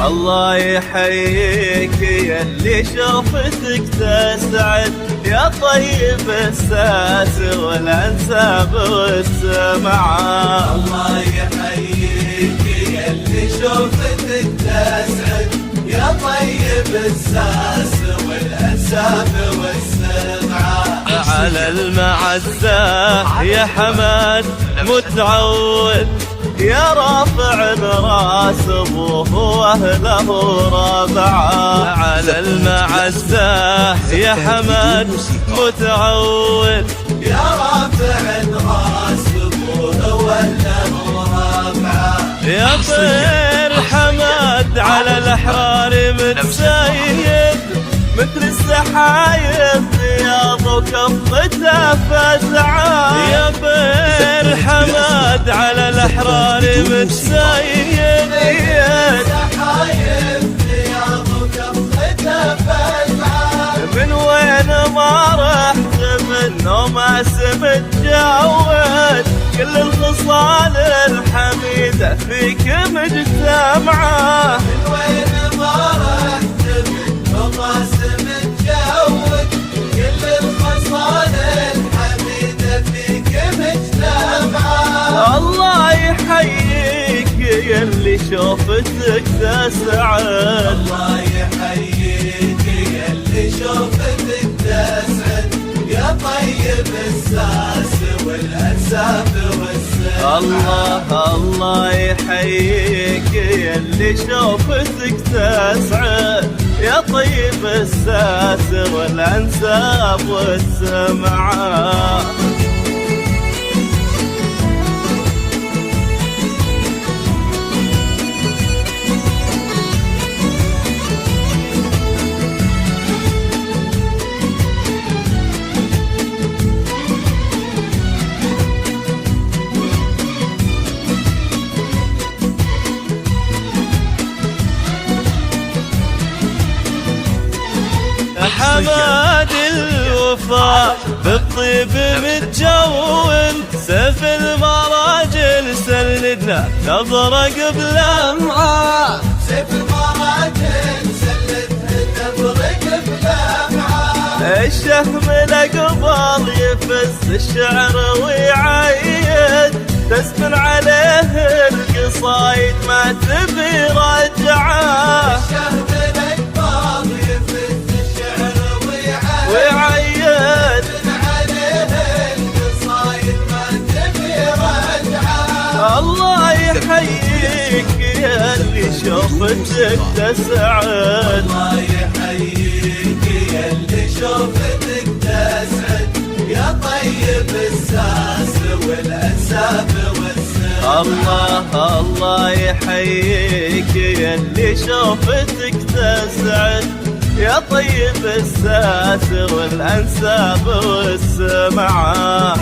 الله يحييك يا اللي شوفتك تسعد، يا طيب الساس والانساب والسمعة. الله يحييك يا اللي شوفتك تسعد، يا طيب الساس والانساب والسمعة. على المعزة يا حماد متعود، يا رافع راس ابوه واهله ربعه. على المعزة يا حماد متعود، يا رافع راس ابوه واهله ربعه. يا طير حماد على الاحرار متسيد، مثل السحايب رياض وكفته فزعه. يا طير حماد على الاحرار متسيد، من وين ما رحت منه ما سمت جود، كل الخصال الحميدة فيك مجتمعة. من وين ما رحت منه ما سمت جود، كل الخصال الحميدة فيك مجتمعة. الله يحييك يا اللي شوفتك تسعد، الله يحييك يا اللي شوفتك تسعد، يا طيب الساس والانساب والسمعة. الله يحييك يا اللي شوفتك تسعد، يا طيب الساس والانساب والسمعة. حماد الوفاء بالطيب متجون، سيف المراجل سلدنا نظرة قبل أمعاء. سيف المراجل سلدنا نظرة قبل أمعاء. الشهم الأقبال يفز الشعر ويعيد، تسمن عليه القصايد ما تبي رجعه. ويعيد الله يحييك يا اللي شوفتك تسعد، الله يحييك يا اللي شوفتك تسعد، يا طيب الساس والانساب والسمعة. الله يحييك يا اللي شوفتك تسعد، يا طيب الساس والانساب والسمعة.